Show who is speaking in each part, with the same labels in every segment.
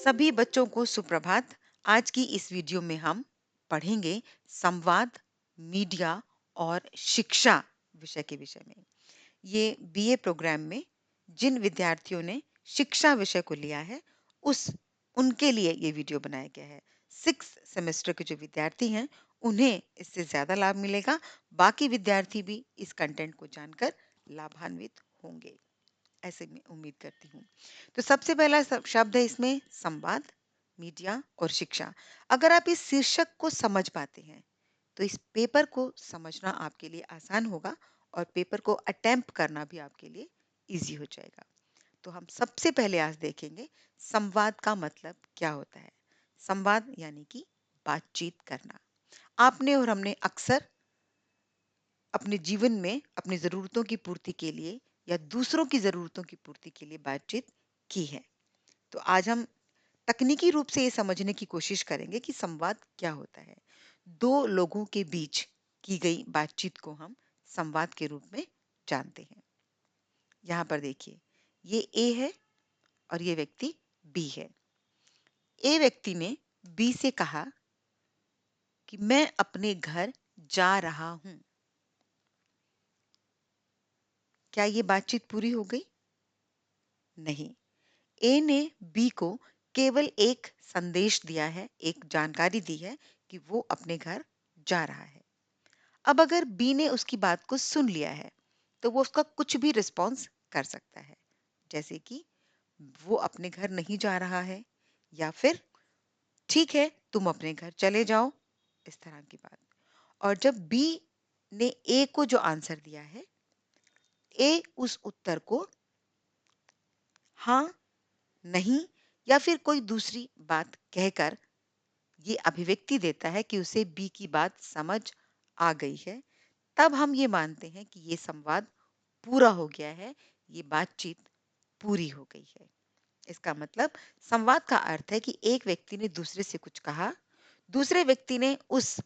Speaker 1: सभी बच्चों को सुप्रभात। आज की इस वीडियो में हम पढ़ेंगे संवाद, मीडिया और शिक्षा विषय में। ये बीए प्रोग्राम में जिन विद्यार्थियों ने शिक्षा विषय को लिया है, उस उनके लिए ये वीडियो बनाया गया है। 6 सेमेस्टर के जो विद्यार्थी हैं, उन्हें इससे ज़्यादा लाभ मिलेगा। बाकी विद्यार्थी भी इस कंटेंट को जानकर लाभान्वित होंगे, ऐसे मैं उम्मीद करती हूँ। तो सबसे पहला शब्द है इसमें संवाद, मीडिया और शिक्षा। अगर आप इस शीर्षक को समझ पाते हैं, तो इस पेपर को समझना आपके लिए आसान होगा और पेपर को अटेम्प्ट करना भी आपके लिए इजी हो जाएगा। तो हम सबसे पहले आज देखेंगे संवाद का मतलब क्या होता है। संवाद यानी कि बातचीत करना। आपने और हमने अक्सर अपने जीवन में अपनी ज़रूरतों की पूर्ति के लिए या दूसरों की ज़रूरतों की पूर्ति के लिए बातचीत की है। तो आज हम तकनीकी रूप से ये समझने की कोशिश करेंगे कि संवाद क्या होता है। दो लोगों के बीच की गई बातचीत को हम संवाद के रूप में जानते हैं। यहाँ पर देखिए, ये ए है और ये व्यक्ति बी है। ए व्यक्ति ने बी से कहा कि मैं अपने घर जा रहा हूँ। क्या ये बातचीत पूरी हो गई? नहीं। ए ने बी को केवल एक संदेश दिया है, एक जानकारी दी है कि वो अपने घर जा रहा है। अब अगर बी ने उसकी बात को सुन लिया है, तो वो उसका कुछ भी रिस्पॉन्स कर सकता है। जैसे कि वो अपने घर नहीं जा रहा है, या फिर ठीक है, तुम अपने घर चले जाओ, इस तरह की बात। और जब बी ने ए को जो आंसर दिया है, ए उस उत्तर को हाँ, नहीं या फिर कोई दूसरी बात कहकर ये अभिव्यक्ति देता है कि उसे बी की बात समझ आ गई है। तब हम ये मानते हैं कि ये संवाद पूरा हो गया है, ये बातचीत पूरी हो गई है। इसका मतलब संवाद का अर्थ है कि एक व्यक्ति ने दूसरे से कुछ कहा, दूसरे व्यक्ति ने उस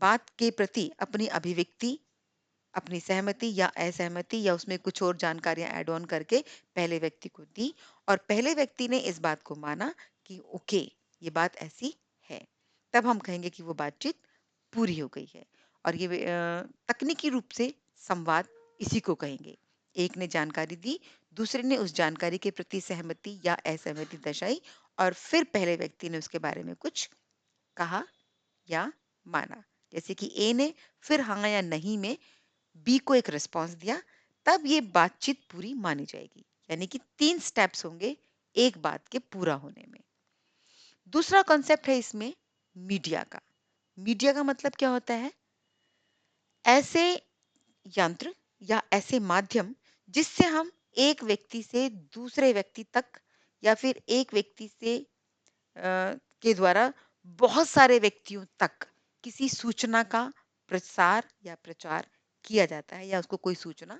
Speaker 1: बात के प्रति अपनी अभिव्यक्ति, अपनी सहमति या असहमति या उसमें कुछ और जानकारियां ऐड ऑन करके पहले व्यक्ति को दी, और पहले व्यक्ति ने इस बात को माना कि ओके, ये बात ऐसी है। तब हम कहेंगे कि वो बातचीत पूरी हो गई है। और ये तकनीकी रूप से संवाद इसी को कहेंगे। एक ने जानकारी दी, दूसरे ने उस जानकारी के प्रति सहमति या असहमति दर्शाई, और फिर पहले व्यक्ति ने उसके बारे में कुछ कहा या माना। जैसे कि ए ने फिर हाँ या नहीं में बी को एक रिस्पॉन्स दिया, तब ये बातचीत पूरी मानी जाएगी। यानी कि 3 स्टेप्स होंगे एक बात के पूरा होने में। दूसरा कॉन्सेप्ट है इसमें मीडिया का। मीडिया का मतलब क्या होता है? ऐसे यंत्र या ऐसे माध्यम जिससे हम एक व्यक्ति से दूसरे व्यक्ति तक, या फिर एक व्यक्ति से के द्वारा बहुत सारे व्यक्तियों तक किसी सूचना का प्रसार या प्रचार किया जाता है, या उसको कोई सूचना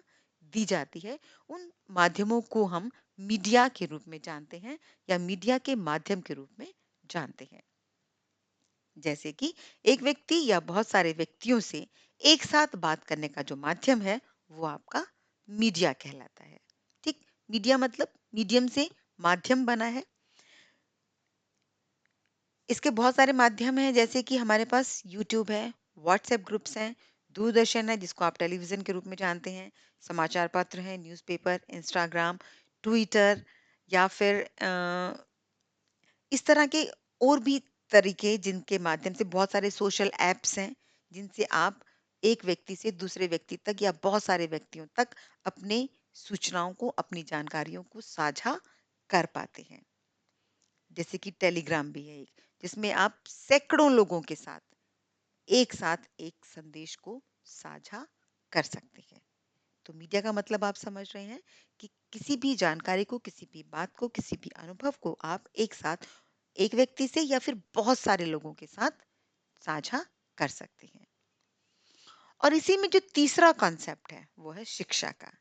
Speaker 1: दी जाती है। उन माध्यमों को हम मीडिया के रूप में जानते हैं, या मीडिया के माध्यम के रूप में जानते हैं। जैसे कि एक व्यक्ति या बहुत सारे व्यक्तियों से एक साथ बात करने का जो माध्यम है, वो आपका मीडिया कहलाता है। ठीक, मीडिया मतलब मीडियम से माध्यम बना है। इसके बहुत सारे माध्यम हैं, जैसे कि हमारे पास यूट्यूब है, व्हाट्सएप ग्रुप्स हैं, दूरदर्शन है जिसको आप टेलीविज़न के रूप में जानते हैं, समाचार पत्र हैं, न्यूज़पेपर, इंस्टाग्राम, ट्विटर, या फिर इस तरह के और भी तरीके जिनके माध्यम से बहुत सारे सोशल ऐप्स हैं, जिनसे आप एक व्यक्ति से दूसरे व्यक्ति तक या बहुत सारे व्यक्तियों तक अपने सूचनाओं को, अपनी जानकारियों को साझा कर पाते हैं। जैसे कि टेलीग्राम भी है एक, जिसमें आप सैकड़ों लोगों के साथ एक साथ एक संदेश को साझा कर सकते हैं। तो मीडिया का मतलब आप समझ रहे हैं कि किसी भी जानकारी को, किसी भी बात को, किसी भी अनुभव को आप एक साथ एक व्यक्ति से या फिर बहुत सारे लोगों के साथ साझा कर सकते हैं। और इसी में जो तीसरा कॉन्सेप्ट है, वो है शिक्षा का।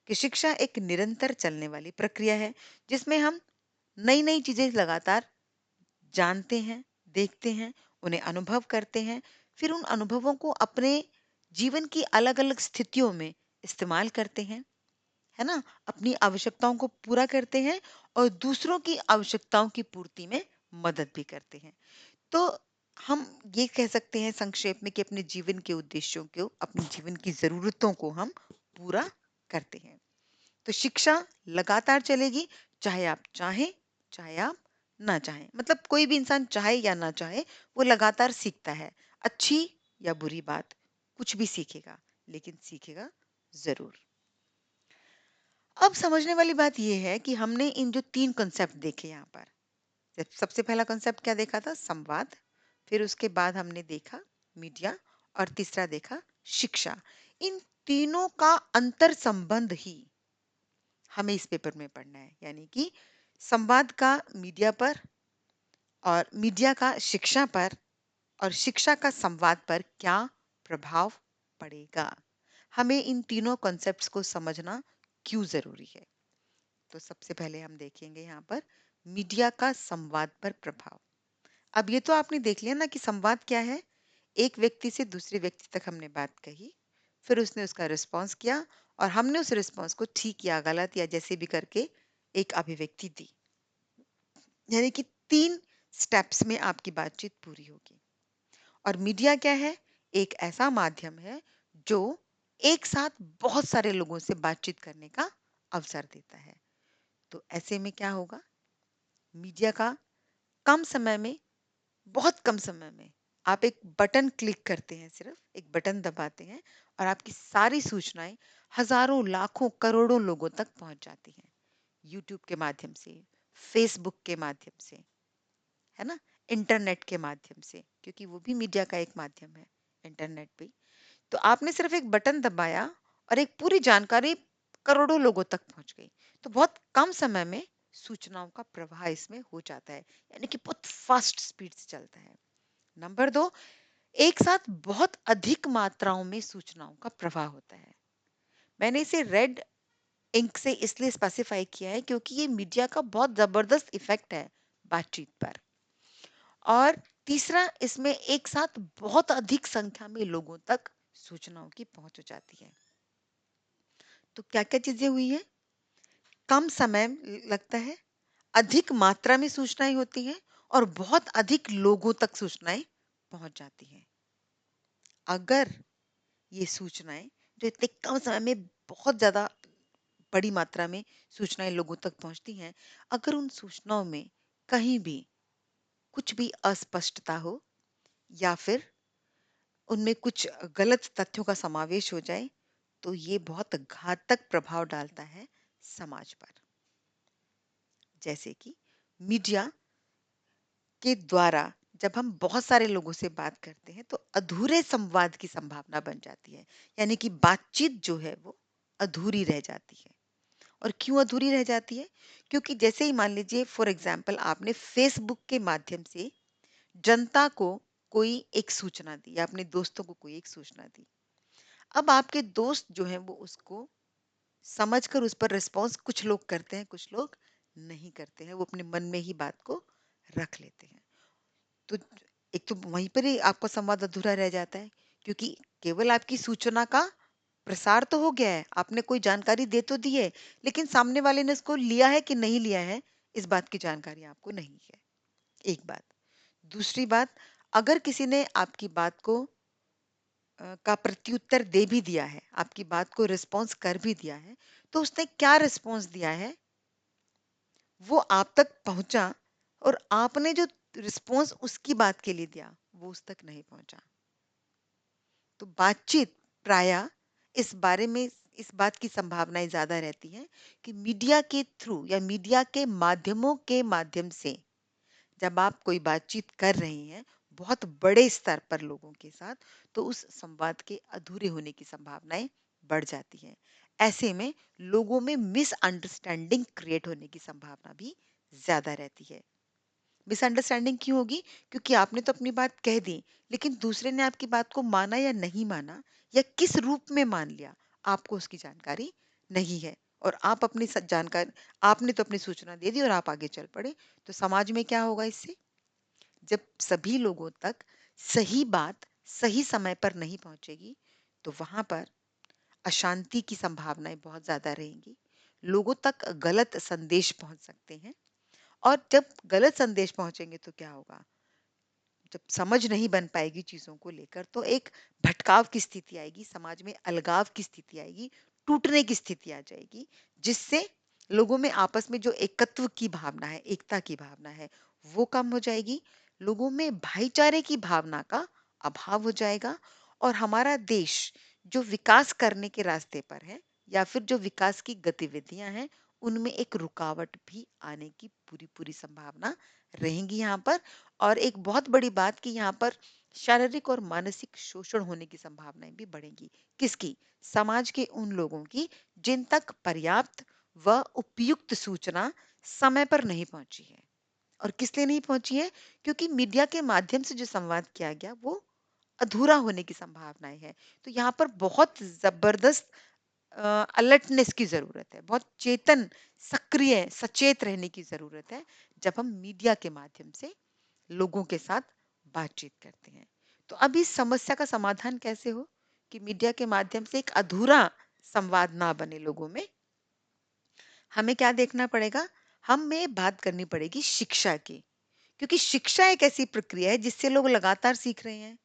Speaker 1: कि शिक्षा एक निरंतर चलने वाली प्रक्रिया है, जिसमें हम नई नई चीजें लगातार जानते हैं, देखते हैं, उन्हें अनुभव करते हैं, फिर उन अनुभवों को अपने जीवन की अलग-अलग स्थितियों में इस्तेमाल करते हैं। है ना? अपनी आवश्यकताओं को पूरा करते हैं और दूसरों की आवश्यकताओं की पूर्ति में मदद भी करते हैं। तो हम ये कह सकते हैं संक्षेप में कि अपने जीवन के उद्देश्यों को, अपने जीवन की ज़रूरतों को हम पूरा करते हैं। तो शिक्षा लगातार चलेगी, चाहे आप चाहें, चाहे आप ना चाहें। मतलब कोई भी इंसान चाहे या ना चाहे, वो लगातार सीखता है। अच्छी या बुरी बात, कुछ भी सीखेगा, लेकिन सीखेगा ज़रूर। अब समझने वाली बात ये है कि हमने इन जो 3 कांसेप्ट देखे यहाँ पर, सबसे पहला कांसेप्ट क्या देखा था? संवाद। फिर उसके बाद हमने देखा मीडिया और तीसरा देखा शिक्षा। इन तीनों का अंतर संबंध ही हमें इस पेपर में पढ़ना है। यानी कि संवाद का मीडिया पर और मीडिया का शिक्षा पर और शिक्षा का संवाद पर क्या प्रभाव पड़ेगा। हमें इन तीनों कॉन्सेप्ट्स को समझना क्यों ज़रूरी है। तो सबसे पहले हम देखेंगे यहाँ पर मीडिया का संवाद पर प्रभाव। अब ये तो आपने देख लिया ना कि संवाद क्या है। एक व्यक्ति से दूसरे व्यक्ति तक हमने बात कही, फिर उसने उसका रिस्पॉन्स किया और हमने उस रिस्पॉन्स को ठीक या गलत या जैसे भी करके एक अभिव्यक्ति दी। यानी कि 3 स्टेप्स में आपकी बातचीत पूरी होगी। और मीडिया क्या है? एक ऐसा माध्यम है जो एक साथ बहुत सारे लोगों से बातचीत करने का अवसर देता है। तो ऐसे में क्या होगा? मीडिया का कम समय में, बहुत कम समय में आप एक बटन क्लिक करते हैं, सिर्फ एक बटन दबाते हैं और आपकी सारी सूचनाएं हजारों, लाखों, करोड़ों लोगों तक पहुंच जाती हैं। यूट्यूब के माध्यम से, फेसबुक के माध्यम से, है ना? इंटरनेट के माध्यम से, क्योंकि वो भी मीडिया का एक माध्यम है, इंटरनेट भी। तो आपने सिर्फ एक बटन दबाया और एक पूरी जानकारी करोड़ों लोगों तक पहुंच गई। तो बहुत कम समय में सूचनाओं का प्रवाह इसमें हो जाता है, यानी कि बहुत फास्ट स्पीड से चलता है। नंबर 2, एक साथ बहुत अधिक मात्राओं में सूचनाओं का प्रवाह होता है। मैंने इसे रेड इंक से इसलिए स्पेसिफाई किया है क्योंकि ये मीडिया का बहुत जबरदस्त इफेक्ट है बातचीत पर। और तीसरा, इसमें एक साथ बहुत अधिक संख्या में लोगों तक सूचनाओं की पहुंच हो जाती है। तो क्या-क्या चीजें हुई हैं? कम समय लगता है, अधिक मात्रा में सूचनाएं होती हैं और बहुत अधिक लोगों तक सूचनाएं पहुंच जाती हैं। अगर ये सूचनाएं जो इतने कम समय में बहुत ज्यादा बड़ी मात्रा में सूचनाएं लोगों तक पहुंचती हैं, अगर उन सूचनाओं में कहीं भी कुछ भी अस्पष्टता हो या फिर उनमें कुछ गलत तथ्यों का समावेश हो जाए, तो ये बहुत घातक प्रभाव डालता है समाज पर। जैसे कि मीडिया के द्वारा जब हम बहुत सारे लोगों से बात करते हैं, तो अधूरे संवाद की संभावना बन जाती है। यानी कि बातचीत जो है वो अधूरी रह जाती है। और क्यों अधूरी रह जाती है? क्योंकि जैसे ही मान लीजिए फॉर एग्जाम्पल आपने फेसबुक के माध्यम से जनता को कोई एक सूचना दी या अपने दोस्तों को कोई एक सूचना दी। अब आपके दोस्त जो हैं वो उसको समझकर उस पर रिस्पॉन्स कुछ लोग करते हैं, कुछ लोग नहीं करते हैं। वो अपने मन में ही बात को रख लेते हैं। तो एक तो वहीं पर ही आपका संवाद अधूरा रह जाता है, क्योंकि केवल आपकी सूचना का प्रसार तो हो गया है, आपने कोई जानकारी दे तो दी है, लेकिन सामने वाले ने इसको लिया है कि नहीं लिया है, इस बात की जानकारी आपको नहीं है। एक बात। दूसरी बात, अगर किसी ने आपकी बात को का प्रत्युत्तर दे भी दिया है, आपकी बात को रिस्पॉन्स कर भी दिया है, तो उसने क्या रिस्पॉन्स दिया है, वो आप तक पहुंचा और आपने जो रिस्पॉन्स उसकी बात के लिए दिया, वो उस तक नहीं पहुंचा। तो बातचीत प्रायः इस बारे में इस बात की संभावनाएं ज्यादा रहती हैं कि मीडिया के थ्रू या मीडिया के माध्यमों के माध्यम से जब आप कोई बातचीत कर रही हैं बहुत बड़े स्तर पर लोगों के साथ, तो उस संवाद के अधूरे होने की संभावनाएं बढ़ जाती हैं। ऐसे में लोगों में मिसअंडरस्टैंडिंग क्रिएट होने की संभावना भी ज्यादा रहती है। मिसअंडरस्टैंडिंग क्यों होगी? क्योंकि आपने तो अपनी बात कह दी, लेकिन दूसरे ने आपकी बात को माना या नहीं माना या किस रूप में मान लिया, आपको उसकी जानकारी नहीं है। और आप अपनी जानकारी, आपने तो अपनी सूचना दे दी और आप आगे चल पड़े। तो समाज में क्या होगा इससे? जब सभी लोगों तक सही बात सही समय पर नहीं पहुंचेगी, तो वहां पर अशांति की संभावनाएं बहुत ज्यादा रहेंगी। लोगों तक गलत संदेश पहुंच सकते हैं। और जब गलत संदेश पहुंचेंगे तो क्या होगा? जब समझ नहीं बन पाएगी चीज़ों को लेकर तो एक भटकाव की स्थिति आएगी, समाज में अलगाव की स्थिति आएगी, टूटने की स्थिति आ जाएगी, जिससे लोगों में आपस में जो एकत्व की भावना है, एकता की भावना है, वो कम हो जाएगी। लोगों में भाईचारे की भावना का अभाव हो जाएगा और हमारा देश जो विकास करने के रास्ते पर है या फिर जो विकास की गतिविधियां हैं, उनमें एक रुकावट भी आने की पूरी-पूरी संभावना रहेंगी यहाँ पर। और एक बहुत बड़ी बात कि यहाँ पर शारीरिक और मानसिक शोषण होने की संभावनाएं भी बढ़ेंगी। किसकी? समाज के उन लोगों की जिन तक पर्याप्त व उपयुक्त सूचना समय पर नहीं पहुंची है। और किस लिए नहीं पहुंची है? क्योंकि मीडिया के माध्यम से जो संवाद किया गया वो अधूरा होने की संभावनाएं है। तो यहाँ पर बहुत जबरदस्त अलर्टनेस की ज़रूरत है, बहुत चेतन, सक्रिय, सचेत रहने की ज़रूरत है, जब हम मीडिया के माध्यम से लोगों के साथ बातचीत करते हैं। तो अब इस समस्या का समाधान कैसे हो कि मीडिया के माध्यम से एक अधूरा संवाद ना बने लोगों में? हमें क्या देखना पड़ेगा? हमें बात करनी पड़ेगी शिक्षा की, क्योंकि शिक्षा एक ऐसी प्रक्रिया है जिससे लोग लगातार सीख रहे हैं।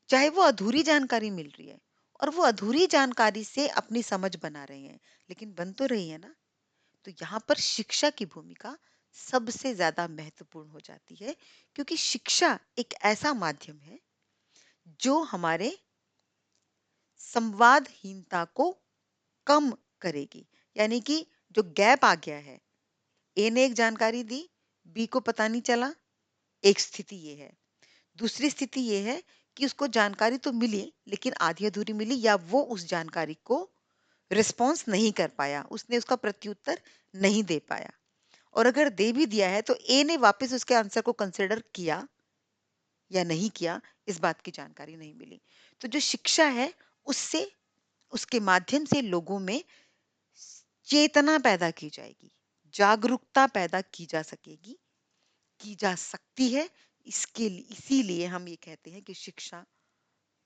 Speaker 1: चाहे वो अधूरी जानकारी मिल रही है और वो अधूरी जानकारी से अपनी समझ बना रहे हैं, लेकिन बन तो रही है ना। तो यहाँ पर शिक्षा की भूमिका सबसे ज्यादा महत्वपूर्ण हो जाती है, क्योंकि शिक्षा एक ऐसा माध्यम है जो हमारे संवादहीनता को कम करेगी। यानी कि जो गैप आ गया है, ए ने एक जानकारी दी, बी को पता नहीं चला, एक स्थिति ये है। दूसरी स्थिति ये है कि उसको जानकारी तो मिली, लेकिन आधी अधूरी मिली या वो उस जानकारी को रिस्पॉन्स नहीं कर पाया, उसने उसका प्रत्युत्तर नहीं दे पाया। और अगर दे भी दिया है तो ए ने वापस उसके आंसर को कंसिडर किया या नहीं किया, इस बात की जानकारी नहीं मिली। तो जो शिक्षा है, उससे उसके माध्यम से लोगों में चेतना पैदा की जाएगी, जागरूकता पैदा की जा सकेगी, की जा सकती है। इसीलिए हम ये कहते हैं कि शिक्षा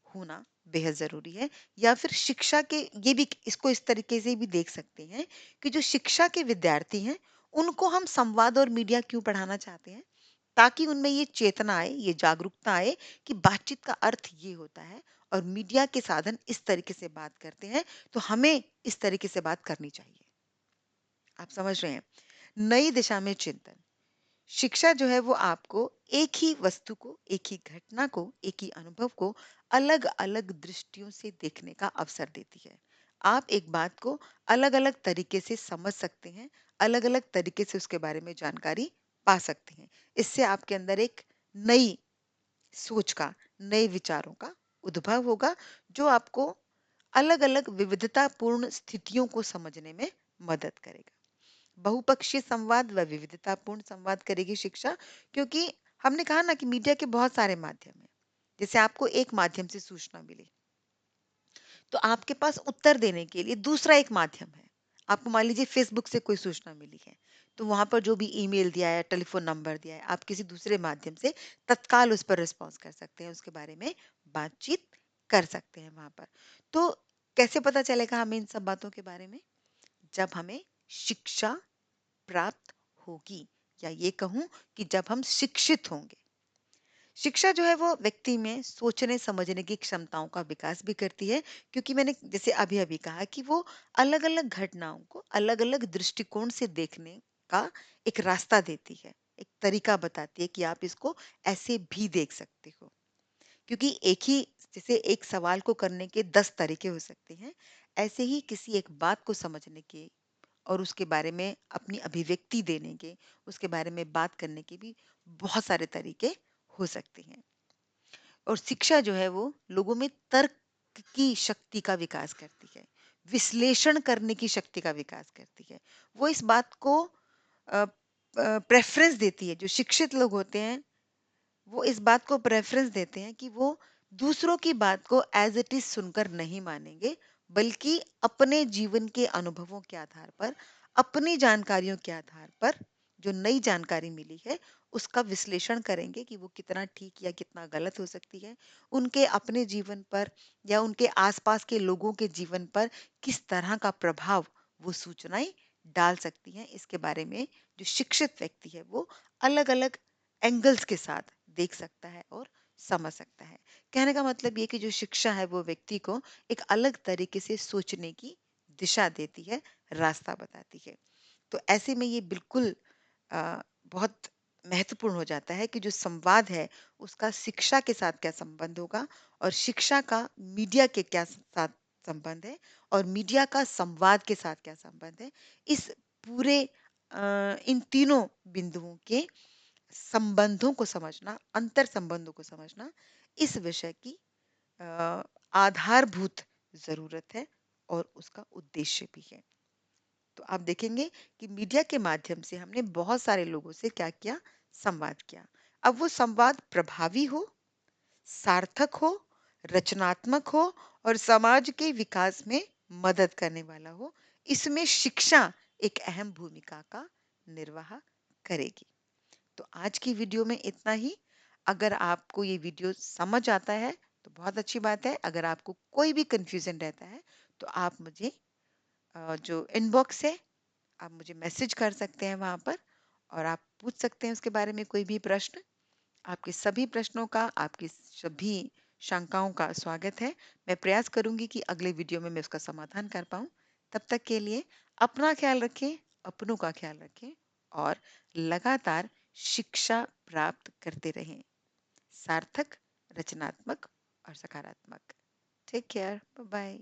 Speaker 1: होना बेहद ज़रूरी है। या फिर शिक्षा के ये भी इसको इस तरीके से भी देख सकते हैं कि जो शिक्षा के विद्यार्थी हैं, उनको हम संवाद और मीडिया क्यों पढ़ाना चाहते हैं? ताकि उनमें ये चेतना आए, ये जागरूकता आए कि बातचीत का अर्थ ये होता है और मीडिया के साधन इस तरीके से बात करते हैं, तो हमें इस तरीके से बात करनी चाहिए। आप समझ रहे हैं? नई दिशा में चिंतन। शिक्षा जो है वो आपको एक ही वस्तु को, एक ही घटना को, एक ही अनुभव को अलग-अलग दृष्टियों से देखने का अवसर देती है। आप एक बात को अलग-अलग तरीके से समझ सकते हैं, अलग-अलग तरीके से उसके बारे में जानकारी पा सकते हैं। इससे आपके अंदर एक नई सोच का, नए विचारों का उद्भव होगा, जो आपको अलग-अलग विविधतापूर्ण स्थितियों को समझने में मदद करेगा। बहुपक्षीय संवाद व विविधतापूर्ण संवाद करेगी शिक्षा, क्योंकि हमने कहा ना कि मीडिया के बहुत सारे माध्यम हैं। जैसे आपको एक माध्यम से सूचना मिली, तो आपके पास उत्तर देने के लिए दूसरा एक माध्यम है। आपको मान लीजिए फेसबुक से कोई सूचना मिली है, तो वहां पर जो भी ईमेल दिया है, टेलीफोन नंबर दिया है, आप किसी दूसरे माध्यम से तत्काल उस पर रिस्पॉन्स कर सकते हैं, उसके बारे में बातचीत कर सकते हैं वहां पर। तो कैसे पता चलेगा हमें इन सब बातों के बारे में? जब हमें शिक्षा प्राप्त होगी, या ये कहूं कि जब हम शिक्षित होंगे। शिक्षा जो है वो व्यक्ति में सोचने समझने की क्षमताओं का विकास भी करती है, क्योंकि मैंने जैसे अभी अभी कहा कि वो अलग अलग घटनाओं को अलग अलग दृष्टिकोण से देखने का एक रास्ता देती है, एक तरीका बताती है कि आप इसको ऐसे भी देख सकते हो। क्योंकि एक ही, जैसे एक सवाल को करने के 10 तरीके हो सकते हैं, ऐसे ही किसी एक बात को समझने के और उसके बारे में अपनी अभिव्यक्ति देने के, उसके बारे में बात करने के भी बहुत सारे तरीके हो सकते हैं। और शिक्षा जो है वो लोगों में तर्क की शक्ति का विकास करती है, विश्लेषण करने की शक्ति का विकास करती है। वो इस बात को प्रेफ़रेंस देती है, जो शिक्षित लोग होते हैं, वो इस बात को प्रेफ़रेंस देते हैं कि वो दूसरों की बात को एज़ इट इज़ सुनकर नहीं मानेंगे, बल्कि अपने जीवन के अनुभवों के आधार पर, अपनी जानकारियों के आधार पर, जो नई जानकारी मिली है, उसका विश्लेषण करेंगे कि वो कितना ठीक या कितना गलत हो सकती है। उनके अपने जीवन पर या उनके आस-पास के लोगों के जीवन पर किस तरह का प्रभाव वो सूचनाएँ डाल सकती हैं, इसके बारे में जो शिक्षित व्यक्ति है वो अलग-अलग एंगल्स के साथ देख सकता है और समझ सकता है। कहने का मतलब ये कि जो शिक्षा है वो व्यक्ति को एक अलग तरीके से सोचने की दिशा देती है, रास्ता बताती है। तो ऐसे में ये बिल्कुल बहुत महत्वपूर्ण हो जाता है कि जो संवाद है उसका शिक्षा के साथ क्या संबंध होगा और शिक्षा का मीडिया के क्या साथ संबंध है और मीडिया का संवाद के साथ क्या संबंध है। इस पूरे इन तीनों बिंदुओं के संबंधों को समझना, अंतर संबंधों को समझना इस विषय की अ, आधारभूत जरूरत है और उसका उद्देश्य भी है। तो आप देखेंगे कि मीडिया के माध्यम से हमने बहुत सारे लोगों से क्या किया, संवाद किया। अब वो संवाद प्रभावी हो, सार्थक हो, रचनात्मक हो और समाज के विकास में मदद करने वाला हो, इसमें शिक्षा एक अहम भूमिका का निर्वाह करेगी। तो आज की वीडियो में इतना ही। अगर आपको ये वीडियो समझ आता है तो बहुत अच्छी बात है। अगर आपको कोई भी कंफ्यूजन रहता है तो आप मुझे जो इनबॉक्स है आप मुझे मैसेज कर सकते हैं वहाँ पर और आप पूछ सकते हैं उसके बारे में कोई भी प्रश्न। आपके सभी प्रश्नों का, आपकी सभी शंकाओं का स्वागत है। मैं प्रयास करूंगी कि अगले वीडियो में मैं उसका समाधान कर पाऊँ। तब तक के लिए अपना ख्याल रखें, अपनों का ख्याल रखें और लगातार शिक्षा प्राप्त करते रहें। सार्थक, रचनात्मक और सकारात्मक। Take care, bye bye.